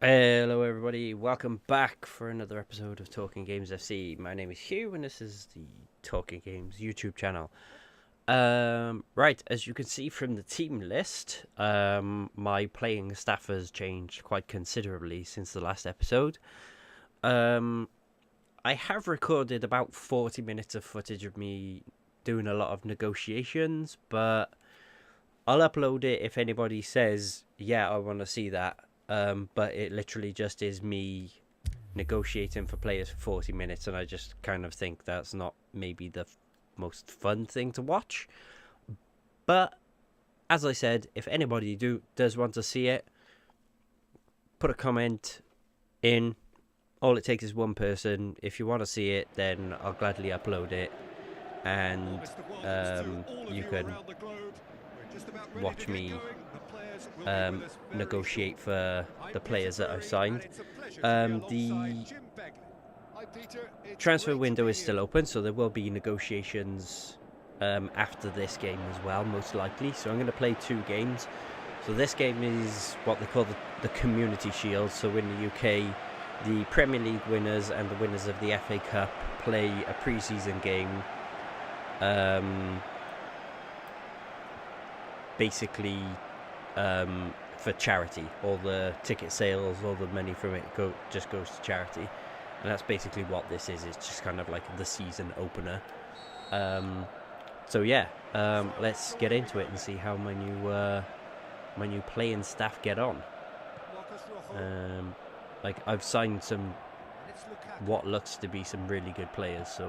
Hello everybody, welcome back for another episode of Talking Games FC. My name is Hugh and this is the Talking Games YouTube channel. Right, as you can see from the team list, my playing staff has changed quite considerably since the last episode. I have recorded about 40 minutes of footage of me doing a lot of negotiations, but I'll upload it if anybody says, yeah, I want to see that. But it literally just is me negotiating for players for 40 minutes, and I just kind of think that's not maybe the most fun thing to watch. But as I said, if anybody does want to see it, put a comment in. All it takes is one person. If you want to see it, then I'll gladly upload it, and you can watch me negotiate for the players that I've signed. The transfer window is still open, so there will be negotiations after this game as well, most likely. So I'm going to play 2 games. So this game is what they call the Community Shield. So in the UK, the Premier League winners and the winners of the FA Cup play a pre-season game. Basically for charity. All the ticket sales, all the money from it just goes to charity, and that's basically what this is. It's just kind of like the season opener. So yeah, let's get into it and see how my new playing staff get on. Like I've signed some what looks to be some really good players, so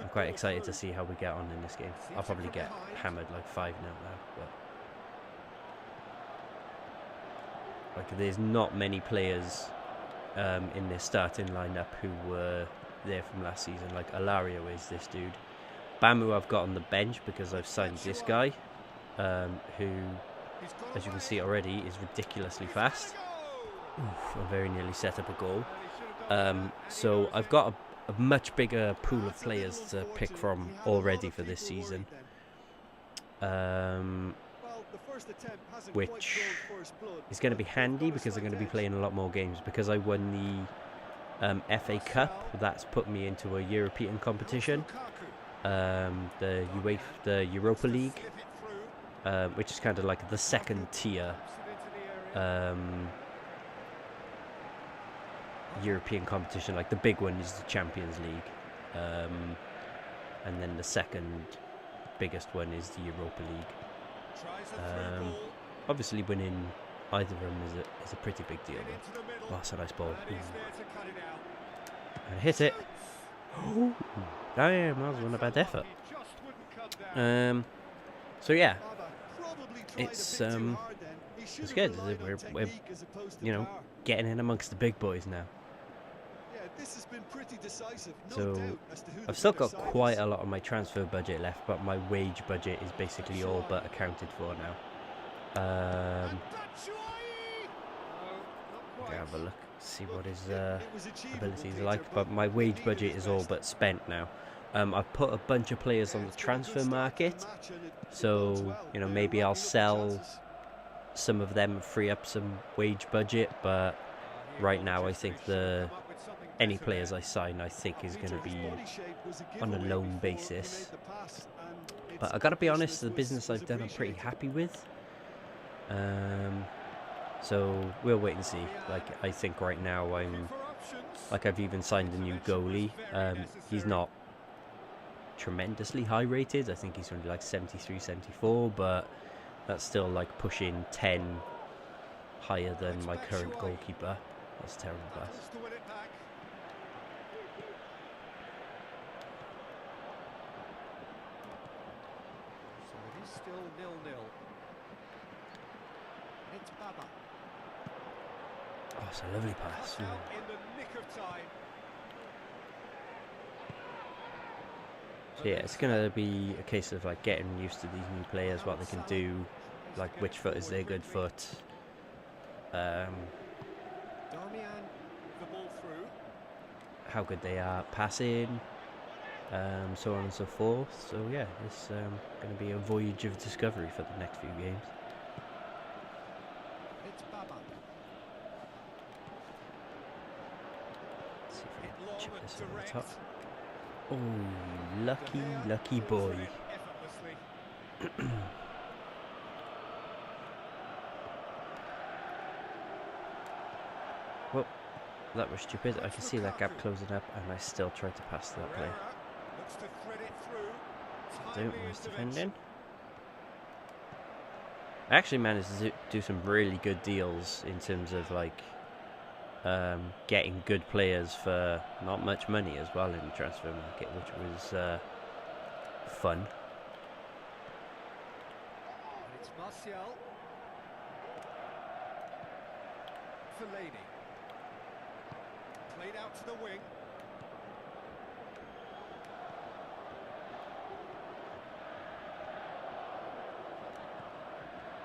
I'm quite excited to see how we get on in this game. I'll probably get hammered like 5-0 now, but like there's not many players in this starting lineup who were there from last season. Like Alario is this dude. Bamu I've got on the bench because I've signed this guy, who, as you can see already, is ridiculously fast. Oof, I very nearly set up a goal. So I've got a much bigger pool of players to pick from already for this season, which is going to be handy because I'm going to be playing a lot more games. Because I won the FA Cup, that's put me into a European competition, the Europa League, which is kind of like the second tier European competition. Like the big one is the Champions League, and then the second biggest one is the Europa League. Obviously winning either of them is a pretty big deal. Oh, that's a nice ball. And hit it. Oh, damn, that was not a bad effort. So yeah, it's good. We're getting in amongst the big boys now. So I've still got quite a lot of my transfer budget left, but my wage budget is basically all but accounted for now. Have a look, see what his abilities are like, but my wage budget is all but spent now. I've put a bunch of players on the transfer market, so maybe I'll sell some of them, free up some wage budget, but right now I think any players I sign I think is going to be on a loan basis. But I gotta be honest, the business I've done I'm pretty happy with, so we'll wait and see. Like I think right now I've even signed a new goalie. He's not tremendously high rated. I think he's only like 73, 74, but that's still like pushing 10 higher than my current goalkeeper. That's a terrible pass. So it is still 0-0. It's Baba. Oh, it's a lovely pass. In the nick of time. So yeah, it's gonna be a case of like getting used to these new players, what they can do, like which foot is their good foot. How good they are passing, so on and so forth. So yeah, it's going to be a voyage of discovery for the next few games. It's Baba. see if Hit I long can chip and this over the direct. top. Oh, lucky, De Gea lucky deals boy. with it effortlessly. Well, that was stupid. I It's can see that gap Lukaku. closing up, and I still tried to pass that play. Herrera looks to thread it through. Don't Timely nice intervention. defending. I actually managed to do some really good deals in terms of like getting good players for not much money as well in the transfer market, which was fun. And it's Martial. Fellaini. Played out to the wing.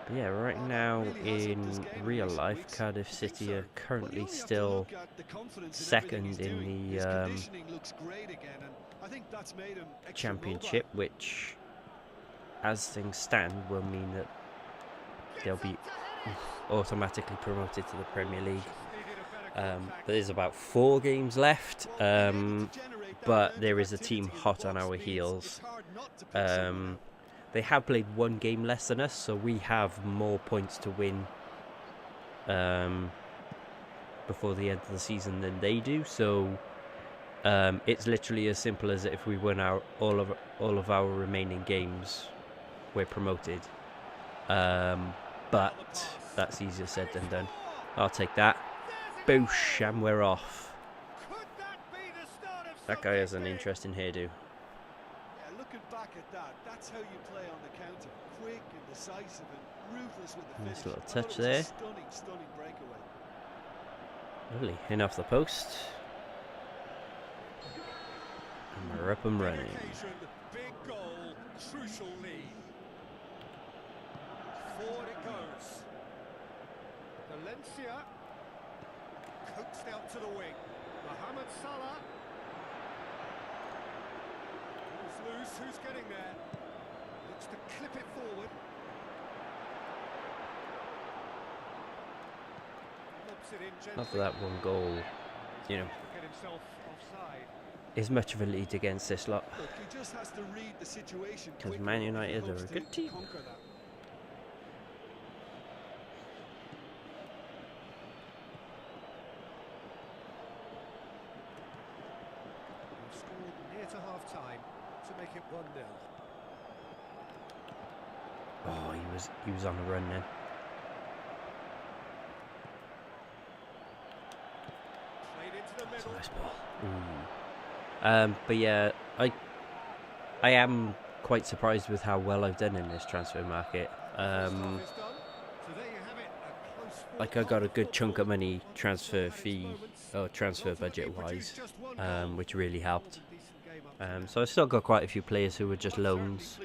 But yeah, right now in real life, Cardiff City are currently still second in the Championship, which, as things stand, will mean that they'll be automatically promoted to the Premier League. There's about 4 games left, but there is a team hot on our heels. They have played 1 game less than us, so we have more points to win before the end of the season than they do. So it's literally as simple as if we win all of our remaining games, we're promoted. But that's easier said than done. I'll take that. Boosh, and we're off. That guy has an interesting hairdo. Looking back at that, that's how you play on the counter. Quick and decisive and ruthless with the finish. Nice little touch there. Stunning breakaway. Lovely. In off the post. And we're up and running. Big goal, crucial lead. Forward it goes. Valencia. Coaxed out to the wing. Mohamed Salah. Loose, who's getting there? Looks to clip it forward. Lobs it in gently. After that 1 goal, you know, Get himself offside. is much of a lead against this lot. Look, he just has to read the situation Because quickly Man if he United hopes are a to good team. conquer that. We've scored near to half-time to make it 1-0. Oh, he was on a run then. Played into the That's a middle. nice ball. But yeah, I am quite surprised with how well I've done in this transfer market. First half is done. So there you have it, a close Like I got a good chunk of money transfer fee or transfer budget wise, which really helped. So I've still got quite a few players who were just loans,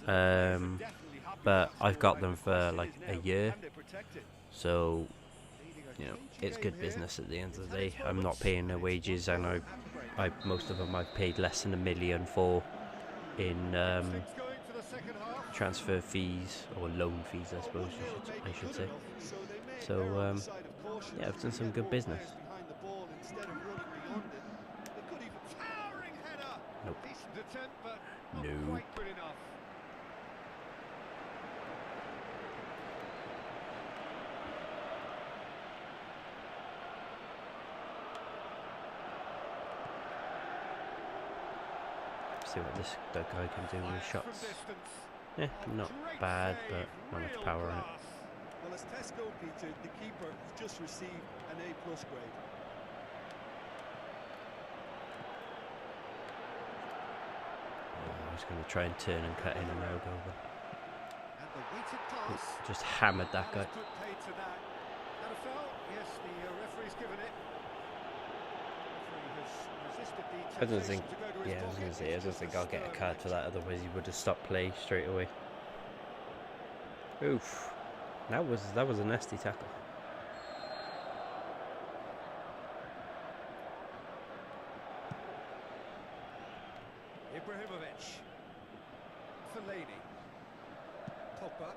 but I've got them for like a year, so you know it's good business at the end of the day. I'm not paying their wages, and most of them I've paid less than $1 million for in transfer fees or loan fees, I suppose I should say. So yeah, I've done some good business. Nope. Decent attempt, but not No. quite good enough. See what that guy can do with shots. From distance. Yeah, not Great bad, save, but not much real power in it. class. Well, as Tesco, Peter, the keeper has just received an A+ grade. Oh, I was going to try and turn and cut in and no go, but And the weighted pass. just hammered that guy. Took pay to that. And a foul? Yes, the referee's given it. Referee has resisted the I don't think. temptation to go to his Yeah, I was going to pocket. say I It's don't just think a I'll get a stern card for that. action. Otherwise, he would have stopped play straight away. Oof, that was a nasty tackle. Ibrahimovic. Fellaini. Pogba.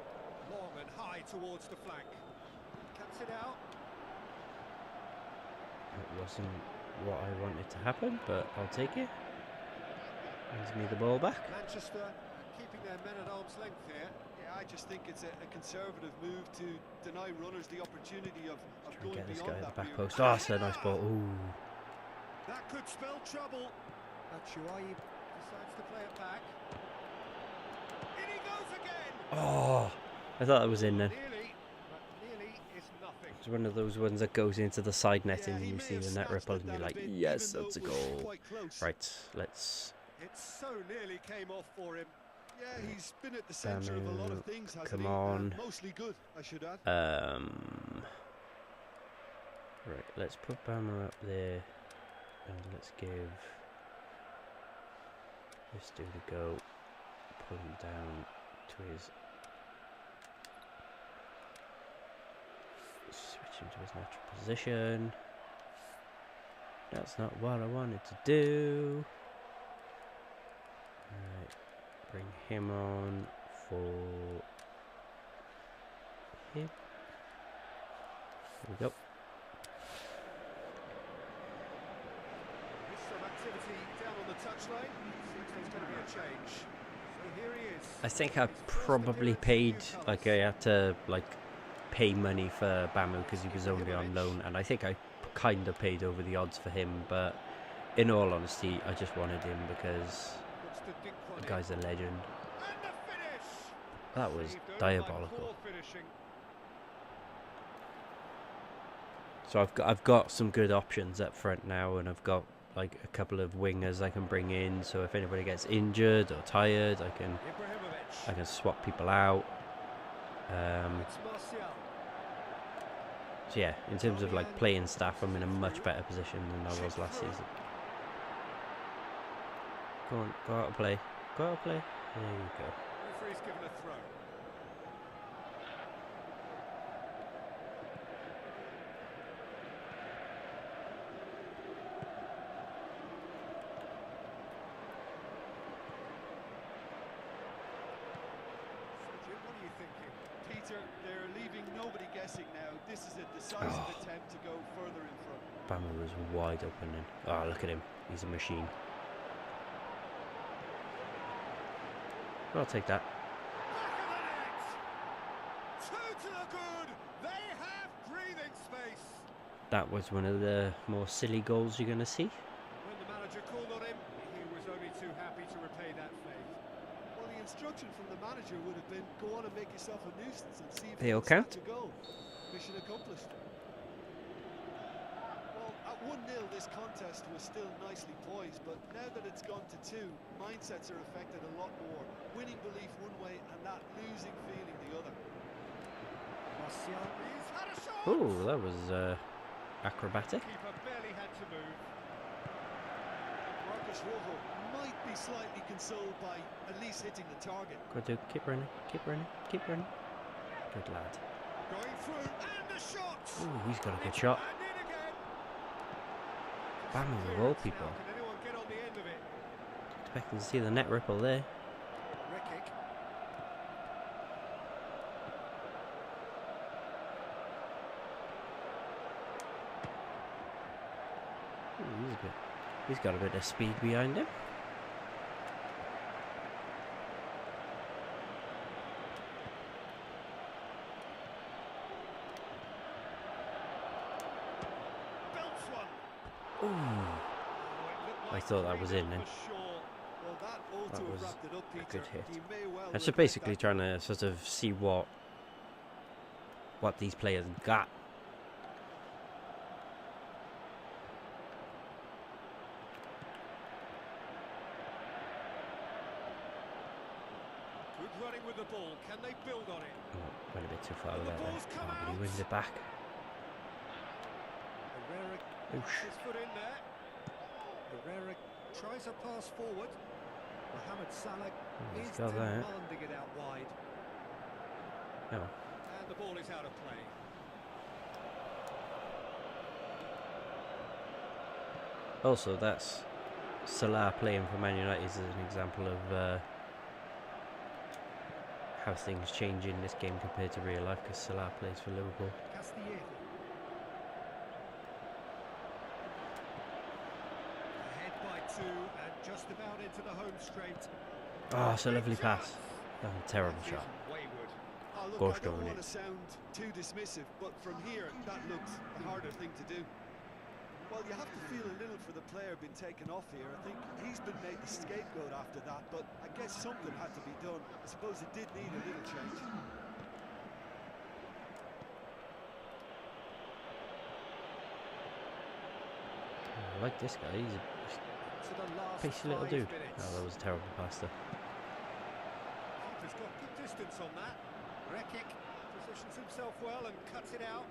Long and high towards the flank. Cuts it out. It wasn't what I wanted to happen, but I'll take it. Hands me the ball back. Manchester keeping their men at arm's length here. Yeah, I just think it's a conservative move to deny runners the opportunity of Try and going get this beyond guy at that the back weird- post. Oh, that's a nice ball. Ooh. That could spell trouble. But Shuaib decides to play it back. In he goes again. Oh, I thought that was in then. Nearly, but nearly is nothing. It's one of those ones that goes into the side netting Yeah, and he you may see have the net snatched ripple at and you're that a like, bit, yes, even that's a though it was goal. quite close. Right, let's It so nearly came off for him. Yeah, he's been at the centre of a lot of things, hasn't come he? on. Mostly good, I should add. Right, let's put Bama up there and let's give this dude a go. Pull him down to his, switch him to his natural position. That's not what I wanted to do. Right, bring him on for him. There we go. There's some activity down on the touchline. Seems there's going to be a change. So here he is. I think I His first probably appearance for paid, new like colours. I had to pay money for Bamu because he was only on loan, and I think I kind of paid over the odds for him, but in all honesty I just wanted him because Looks to dink one the in. guy's a legend. And the finish. That was Saved only by diabolical. poor finishing. So I've got some good options up front now, and I've got like a couple of wingers I can bring in, so if anybody gets injured or tired I Ibrahimovic. can swap people out. It's Martial. So yeah, in terms of like playing staff, I'm in a much better position than I was last season. Go on, go out and play. Go out and play. There you go. Referee's given a throw. Sergio, what are you thinking? Peter, they're leaving nobody guessing now. This is a decisive Oh. attempt to go further in front. Bama was wide open then. Oh, look at him. He's a machine. I'll take that. Back of the net! Two to the good! They have breathing space! That was one of the more silly goals you're going to see. When the manager called on him, he was only too happy to repay that favour. Well, the instruction from the manager would have been, go on and make yourself a nuisance and see if They you all can count? snatch a goal. Mission accomplished. Well, at 1-0 this contest was still nicely poised, but now that it's gone to 2, mindsets are affected a lot more. Winning belief one way and that losing feeling the other. Martial, he's had a shot! Oh, that was acrobatic. Keeper barely had to move. Marcus Rojo might be slightly consoled by at least hitting the target. Go do. Keep running. Keep running. Keep running. Good lad. Going through, and the shot! Ooh, he's got a good shot. And in again! Bama of all Clearance people. now. Can anyone get on the end of it? Expecting to see the net ripple there. Rekic. Ooh, he's got a bit of speed behind him. Belts one. Ooh, Oh, it looked I like thought that was in then. for sure. Well, that ought That to have was wrapped it up, a Peter. good hit. He may well I'm just regret basically that. trying to sort of see what these players got. Good running with the ball. Can they build on it? Oh, went a bit too far And with the that then. ball's come Oh, but he out. wins it back. Herrera Oosh. gets his foot in there. Herrera tries a pass forward. Mohamed Salah he's is got that. demanding it out wide. Oh, And the ball is out of play. also, that's Salah playing for Man United is an example of how things change in this game compared to real life, because Salah plays for Liverpool. Castillejo. Just about into the home straight. Oh, it's a lovely Big pass. chance. Oh, terrible That shot. is wayward. Oh, look, Gosh I don't darn want it. to sound too dismissive, but from here, that looks the harder thing to do. Well, you have to feel a little for the player being taken off here. I think he's been made the scapegoat after that, but I guess something had to be done. I suppose it did need a little change. I like this guy. He's a To the last pacey little 5 dude. minutes. Oh, that was a terrible pass there. Keeper's got good distance on that. Rekic positions himself well and cuts it out.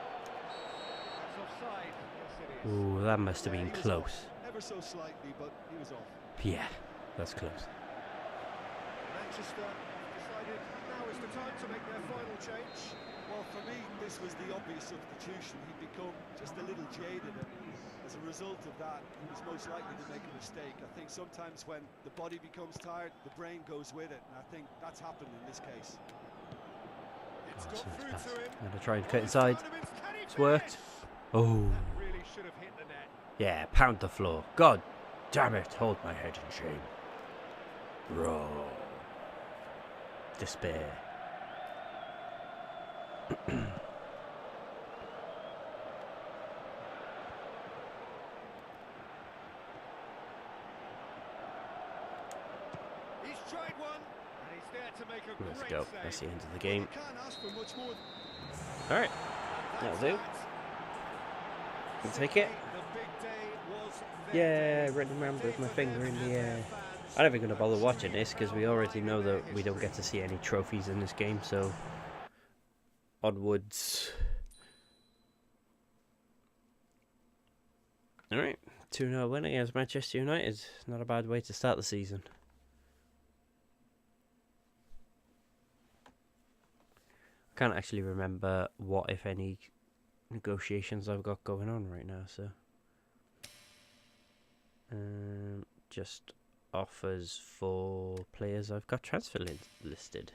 That's offside. Yes, it is. Ooh, that must have Yeah, been he was close. off. Ever so slightly, but he was off. Yeah, that's close. Manchester decided now is the time to make their final change. Well, for me, this was the obvious substitution. He'd become just a little jaded, and as a result of that, he was most likely to make a mistake. I think sometimes when the body becomes tired, the brain goes with it, and I think that's happened in this case. It's Oh, got it's a nice through pass. to him. I'm going to try and cut On inside. tournaments, can he It's worked. finish? Oh, That really should have hit the net. yeah, pound the floor. God damn it, hold my head in shame. Raw. Despair. He's tried one, and he's there to make a Let's great go. save. That's the end of the game. You can't ask for much more. Alright, That's that'll do. that. Can take it. The big day was their Yeah, day. running around with my Day for finger them in and the their air. fans. I'm never going to bother watching this because we already know that we don't get to see any trophies in this game, so onwards. Alright, 2-0 win against Manchester United. Not a bad way to start the season. I can't actually remember what, if any, negotiations I've got going on right now, so just offers for players I've got transfer listed.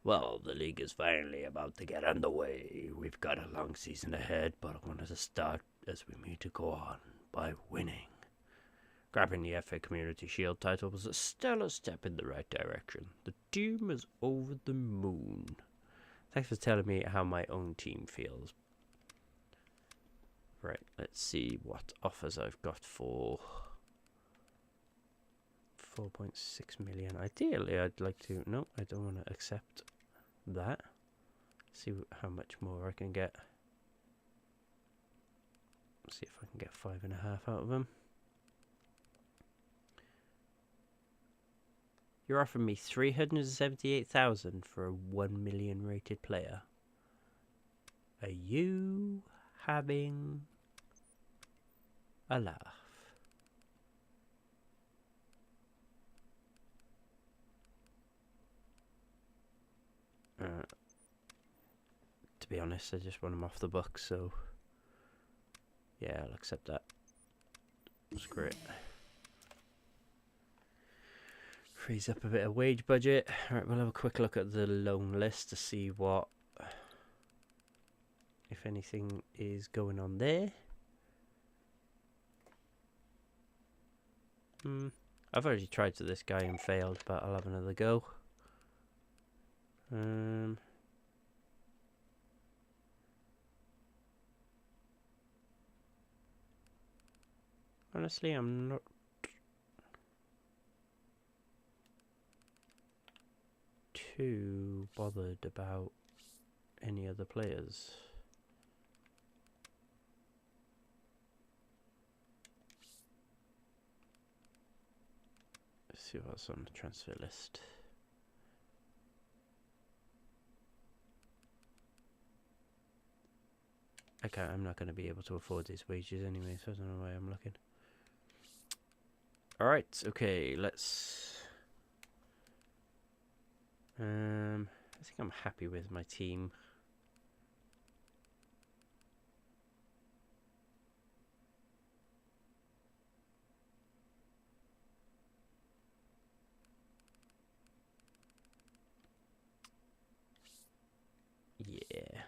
Well, the league is finally about to get underway. We've got a long season ahead, but I wanted to start as we mean to go on by winning. Grabbing the FA Community Shield title was a stellar step in the right direction. The team is over the moon. Thanks for telling me how my own team feels. Right, let's see what offers I've got for 4.6 million. Ideally, I'd like to... No, I don't want to accept that. See how much more I can get. See if I can get 5.5 out of them. You're offering me 378,000 for a 1 million rated player. Are you having a laugh? To be honest, I just want him off the books, so yeah, I'll accept that. That's great. Frees up a bit of wage budget. Alright, we'll have a quick look at the loan list to see what, if anything, is going on there. I've already tried to this guy and failed, but I'll have another go. Honestly, I'm not too bothered about any other players. Let's see what's on the transfer list. Okay, I'm not going to be able to afford these wages anyway, so I don't know why I'm looking. Alright, okay, let's... I think I'm happy with my team. Yeah.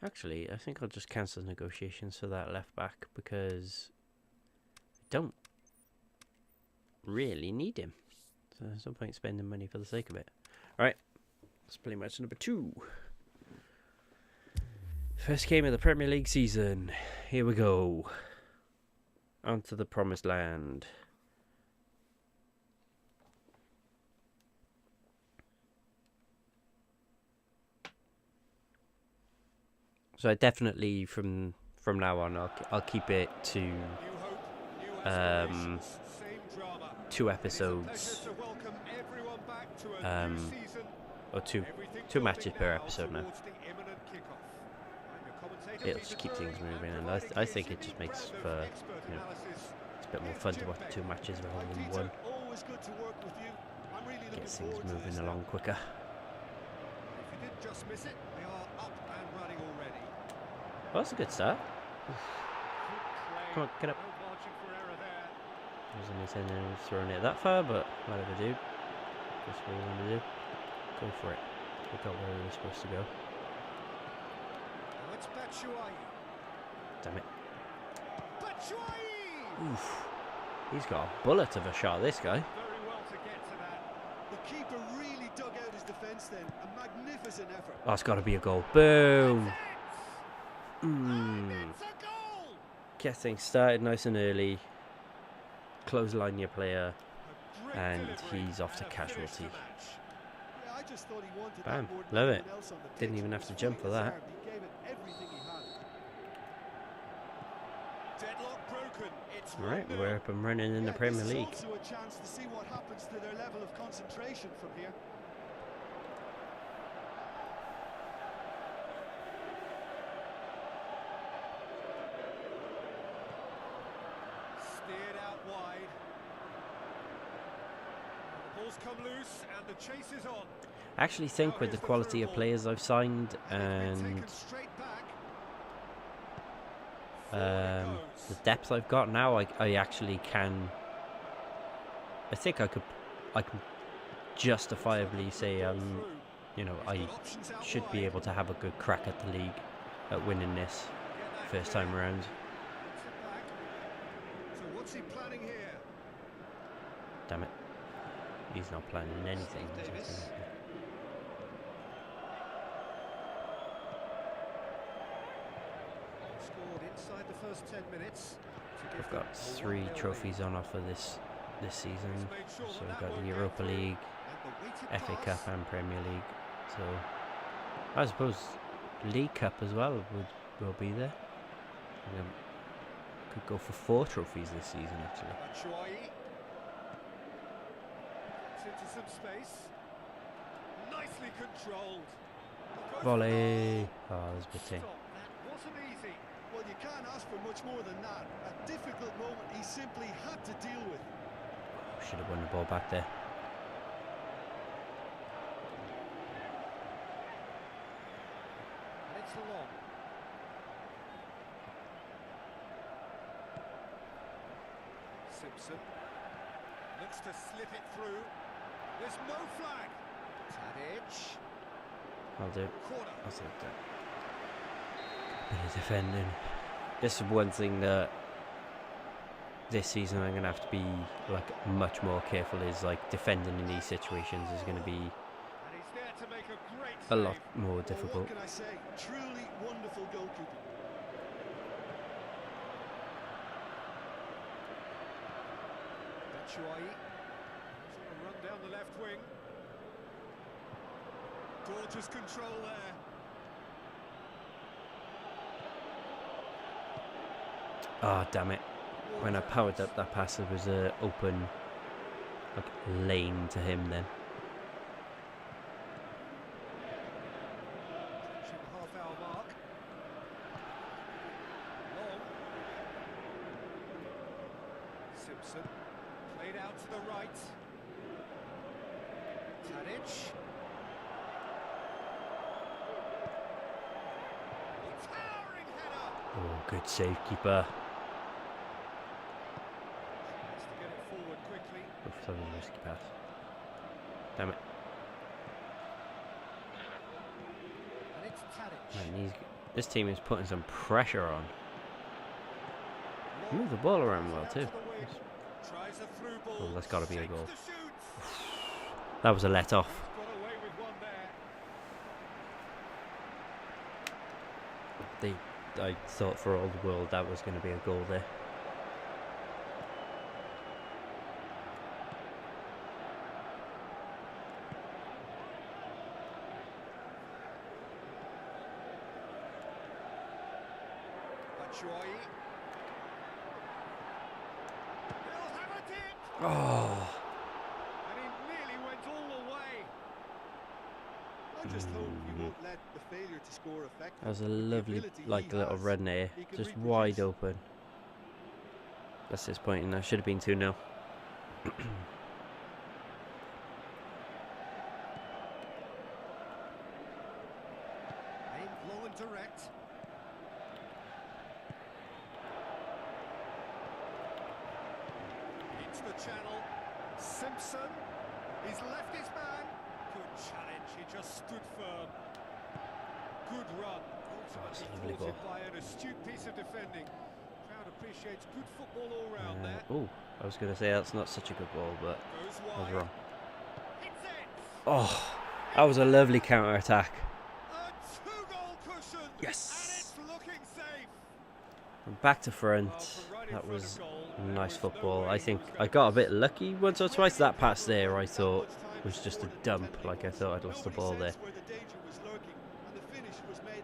Actually, I think I'll just cancel negotiations for that left back because I don't really need him. So there's no point spending money for the sake of it. Alright, let's play match number 2. First game of the Premier League season. Here we go. On to the promised land. So I definitely from now on I'll keep it to 2 episodes or two matches per episode now. It'll just keep things moving, and I think it just makes for, you know, it's a bit more fun to watch 2 matches rather than 1. Gets things moving along quicker. If you did just miss it, they are up and running already. Well, that's a good start. Come on, get up. No margin for error there. Wasn't intending of throwing it that far, but whatever, dude. That's what you want to do. Go for it. We got where we were supposed to go. Now it's Batshuayi. Damn it. Batshuayi! Oof. He's got a bullet of a shot, this guy. Very well to get to that. The keeper really dug out his defence then. A magnificent effort. Oh, it's got to be a goal. Boom. And it's a goal! Get things started nice and early. Clothesline your player. A great And delivery he's off to and a finish casualty. the match. Yeah, I just thought he wanted Bam. that more than Love anyone it. else on the Didn't pitch. even He have was to jump fully for that. disarmed. He gave it everything he had. Deadlock broken. It's Right, 1-0. we're up and running in the Yeah, Premier this is League. also a chance to see what happens to their level of concentration from here. Steered out wide. The ball's come loose and the chase is on. I actually think with the quality of players I've signed and Taken straight back. the depth I've got now, I actually can. I think I can justifiably say you know, I should be able to have a good crack at the league at winning this first time around. So what's he planning here? Damn it, he's not planning anything. Davis. Scored inside the first 10 minutes. to give I've them got a 3 1-0 lead. trophies on offer this season. He's made sure So that I've that got the won't go Europa through. League, And the weighted FA Cup pass. and Premier League. So I suppose League Cup as well will be there. Could go for 4 trophies this season actually. Batshuayi. Gets into some space. Nicely controlled. Goes Volley. for Oh, there's a bit goal. in. Stop. That wasn't easy. Well, you can't ask for much more than that. A difficult moment he simply had to deal with. Should have won the ball back there. And it's long. Simpson looks to slip it through. There's no flag. Tadic. I'll do. Corner. I'll take that. Bit of defending. This is one thing that this season I'm gonna have to be like much more careful. Is like defending in these situations is gonna be And he's there to make a great a save. lot more Well, difficult. what can I say? Truly wonderful goalkeeping. Batshuayi. He's on a run down the left wing. Gorgeous control there. Ah, damn it. When I powered up that pass, there was a open like lane to him then. Approaching the half-hour mark. Long. Simpson played out to the right. Tadic. A towering header. Oh, good save, keeper. Tries to get it forward quickly. Oof, that was a risky pass. Damn it. And it's Tadic. Man, This team is putting some pressure on. Move the ball around well too. Oh, that's got to be a goal. That was a let off. I thought for all the world that was going to be a goal there. Oh. And he nearly went all the way. I just hope he won't let the failure to score affect him. That was a With the lovely, ability like, he little has, run there, he can just reproduce. wide open. That's disappointing. That should have been 2-0. Aim long and direct. Into the channel. Simpson. He's left his man. Good challenge. He just stood firm. Good run. That's a Ultimately lovely thwarted ball. by an astute piece of defending. Crowd appreciates good football all round there. Oh, I was going to say that's not such a good ball, but Goes I was wide. wrong. Hits it. Oh, that was a lovely counter attack. A two-goal cushion. Yes. And it's looking safe. From back to front, Well, from right in that front of was goal, nice there was football. no way I he think was I gonna got a miss. bit lucky once or twice. That pass there, I thought, was just a dump. Like I thought I'd lost the ball there,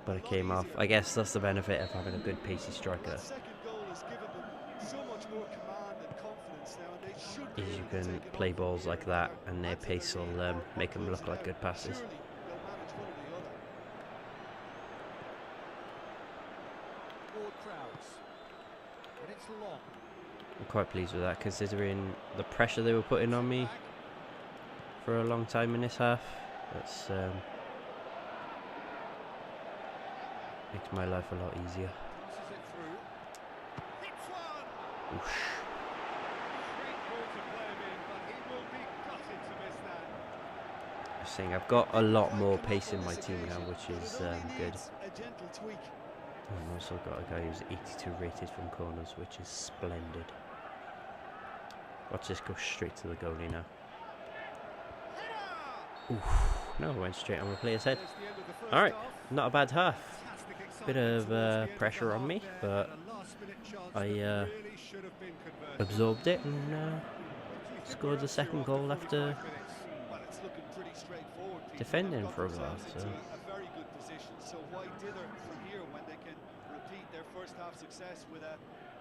but it came off. I guess that's the benefit of having a good pacey striker. That second goal has given them so much more command and confidence now, and they should be Is you able to can take it play on from balls here like and that, either and their add to pace their will lead or make them close look it like out. good passes. Surely they'll manage one or the other. Board crowds. And it's long. I'm quite pleased with that, considering the pressure they were putting on me for a long time in this half. That's makes my life a lot easier. Passes it through. Hits one. Oosh. Great ball to play him in, but he will be gutted to miss that. I'm saying I've got a lot more pace in my team now, which is good. A gentle tweak. I've also got a guy who's 82 rated from corners, which is splendid. Watch this go straight to the goalie now. Oof. No, it went straight on the player's head. There's the end of the first Alright, half. not a bad half. Fantastic Bit excitement of towards the end of pressure the on half me, there, but and a last-minute chance I that really should have been converted. absorbed it and What do you think scored we're the up to second goal 45 after minutes? Well, it's looking pretty straightforward, Pete. defending They've got for a while. themselves So into a very good position. So why dither from here when they can repeat their first half success with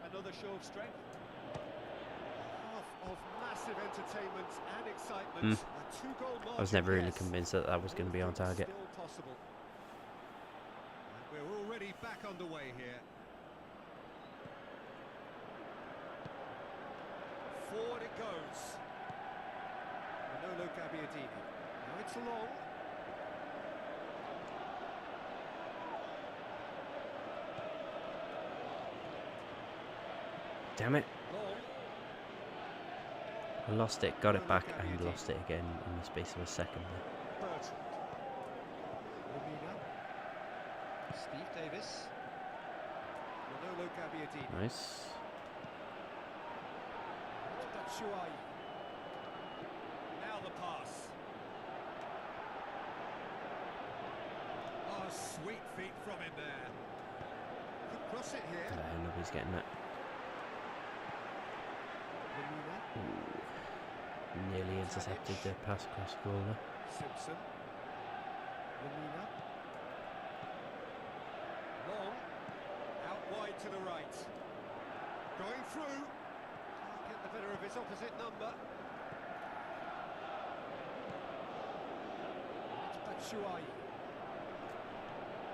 another show of strength? Half of massive entertainment and excitement. A two-goal I was margin, never really yes. convinced that that was going to be on target. Still possible. And we're already back underway here. Forward it goes. Manolo Gabbiadini. Now it's long. Damn it. Long. I lost it, got it back, and lost it again in the space of a second. Bertrand. Lemina. Steve Davis. Manolo Gabbiadini. Nice. Batshuayi. Now the pass. Oh, sweet feet from him there. Could cross it here. Nobody's getting that. Lemina. Ooh. Nearly intercepted the pass across the goal there. Simpson. Lemina. Long. Out wide to the right. Going through. Can't get the better of his opposite number. It's Batshuayi.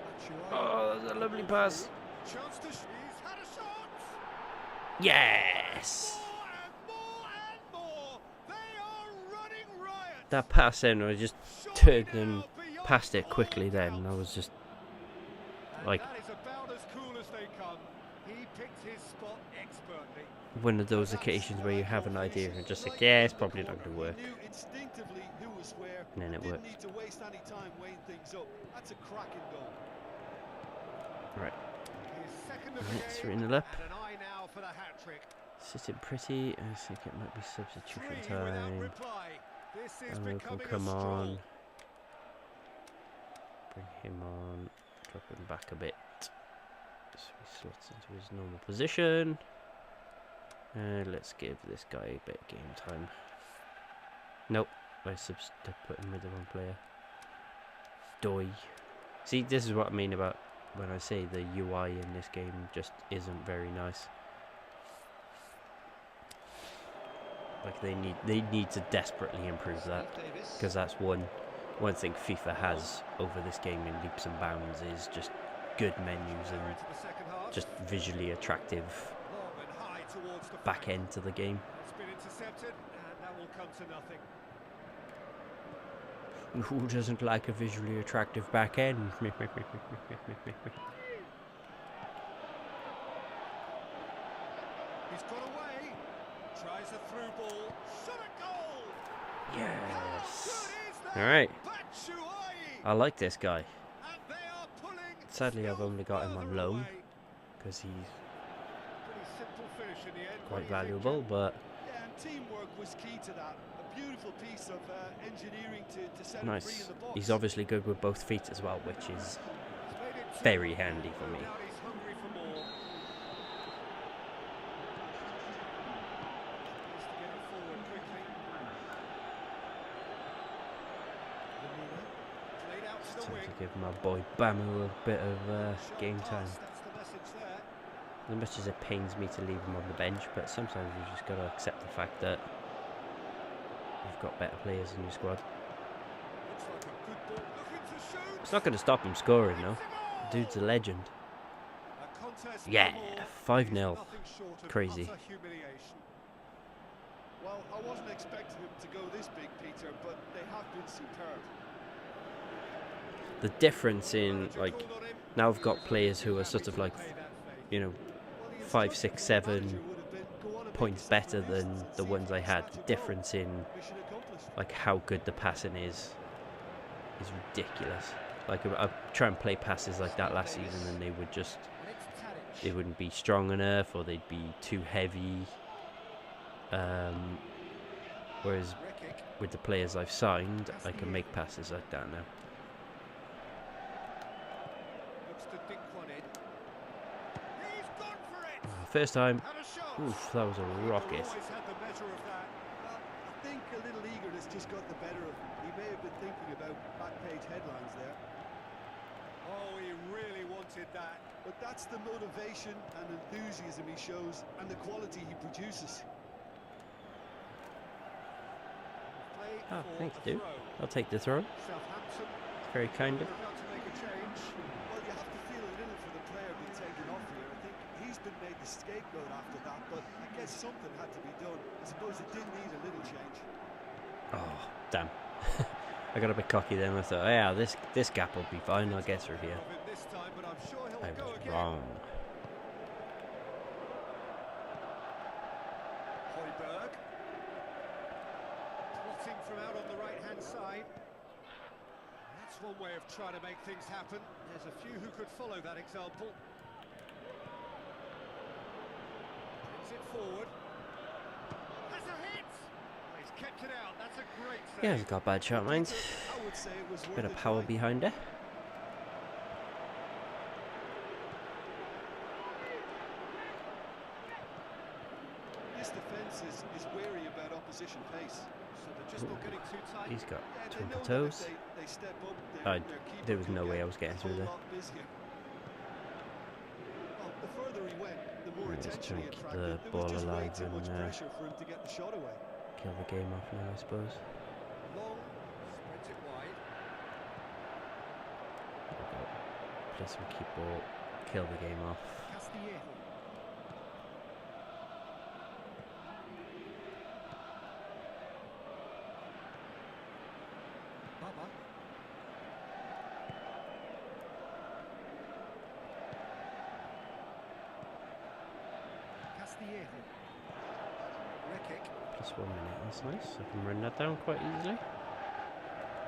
Batshuayi. Oh, that's a lovely pass. Chance to he's had a shot. Yes! More and more and more. They are running riot. That pass in, I just Surely turned and now beyond passed it all quickly then. doubt. I was just And like that is about as cool as they come. He picked his spot expertly. one of those occasions where you have an idea and you're just like, yeah, it's probably not going to work. He knew instinctively who was where. And then it Didn't worked. need to waste any time weighing things up. That's a cracking goal. Right. His second of Right, the 3 game, 0 up. and an eye now for the hat-trick. Sitting pretty. I think it might be substitution 3 without time. reply. This is Ammo can becoming come a stroll. on. Bring him on. Drop him back a bit. So he slots into his normal position. And let's give this guy a bit of game time. Nope. I put him with the wrong player. Doi. See, this is what I mean about when I say the UI in this game just isn't very nice. Like they need to desperately improve that, because that's one thing FIFA has over this game in leaps and bounds is just good menus and just visually attractive back end to the game. It's been intercepted, and that will come to nothing. Who doesn't like a visually attractive back end? He's got away. Tries a through ball. Shot a goal. Yes. All right. I like this guy. Sadly, I've only got him on loan because he's quite valuable, but Yeah, and teamwork was key to that. A beautiful piece of engineering to set him free nice. in the box. He's obviously good with both feet as well, which is very handy for me. It's time to give my boy Bamu a bit of game time. As much as it pains me to leave him on the bench, but sometimes you just got to accept the fact that you've got better players in your squad. It's not going to stop him scoring, though. Dude's a legend. Yeah, 5-0. Crazy. Well, I wasn't expecting him to go this big, Peter, but they have been superb. The difference in, like, now I've got players who are sort of like, you know, 5, 6, 7 points better than the ones I had. The difference in, like, how good the passing is ridiculous. Like, I try and play passes like that last season and they wouldn't be strong enough, or they'd be too heavy. Whereas with the players I've signed, I can make passes like that now. First time. Oof, that was a rocket. I think a little eagerness just got the better of him. He may have been thinking about back-page headlines there. Oh, he really wanted that. But that's the motivation and enthusiasm he shows, and the quality he produces. Oh, thank you, dude. I'll take the throw. Very kind of. Well, you have to feel a little for the player being taken off here. I think he's been made the scapegoat after that, but I guess something had to be done. I suppose it did need a little change. Oh, damn. I got a bit cocky then. I thought, oh, yeah, this gap will be fine. I'll get through here. I was wrong. Hoiberg. Plotting from out on the right-hand side. That's one way of trying to make things happen. There's a few who could follow that example. Brings it forward. Has a hit! Oh, he's kept it out. That's a great save. Yeah, he's got bad shot mind. I would say it was Bit worth of a power try. behind it. This defence is wary about opposition pace. So they're just not getting too tight. He's got Yeah, they twin know that toes. if they step up, Oh, their keeper there was could no way get I was getting a through whole there. lot busier. Well, the further he went, the more Let's attention try he and keep attracted. the There ball was just way alive too much and, pressure for him to get the shot away. Kill the game off now, I suppose. Long, spreads it wide. Play some keep ball, kill the game off. Castillejo. Baba. Castillejo. Rekic. Plus 1 minute, that's nice. I can run that down quite easily.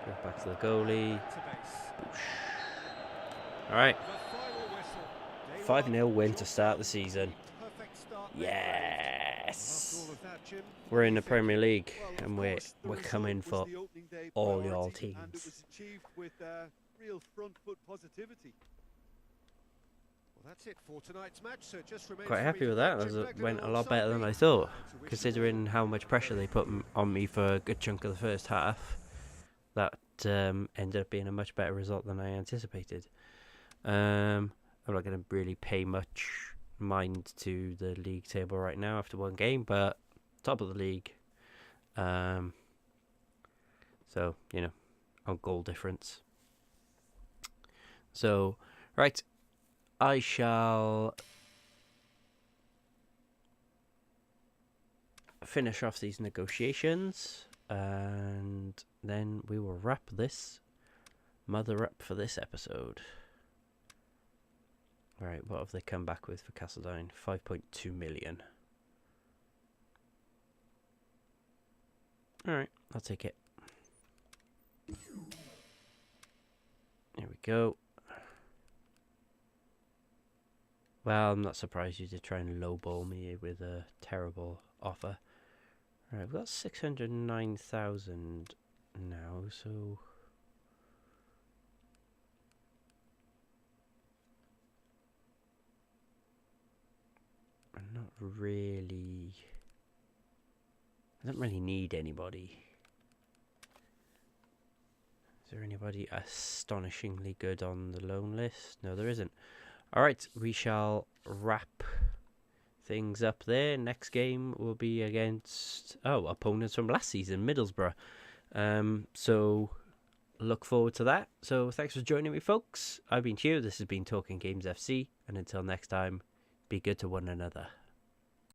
Go back to the goalie. To base. Alright, The final whistle. 5-0 win to start the season. Perfect start there, Yes! After all of that, Jim, We're what in do the you think? Premier League, Well, and of we're course, the result coming was for the opening day all priority, y'all and it teams. was achieved with real front foot positivity. Well, that's it for tonight's match. So it just remains Quite for me happy to with thank that. Jim It Beglin went a lot alongside better than me, I thought, and to wish you considering all how much pressure they put on me for a good chunk of the first half. That ended up being a much better result than I anticipated. I'm not going to really pay much mind to the league table right now after one game, but top of the league. So, you know, on goal difference. So, right, I shall finish off these negotiations, and then we will wrap this mother up for this episode. Right, what have they come back with for Castledine? 5.2 million. Alright, I'll take it. There we go. Well, I'm not surprised you did try and lowball me with a terrible offer. Right, we've got 609,000 now, so... I'm not really... I don't really need anybody. Is there anybody astonishingly good on the loan list? No, there isn't. Alright, we shall wrap things up there. Next game will be against opponents from last season, Middlesbrough. So look forward to that. So thanks for joining me, folks. I've been Hugh. This has been Talking Games FC, and until next time, be good to one another.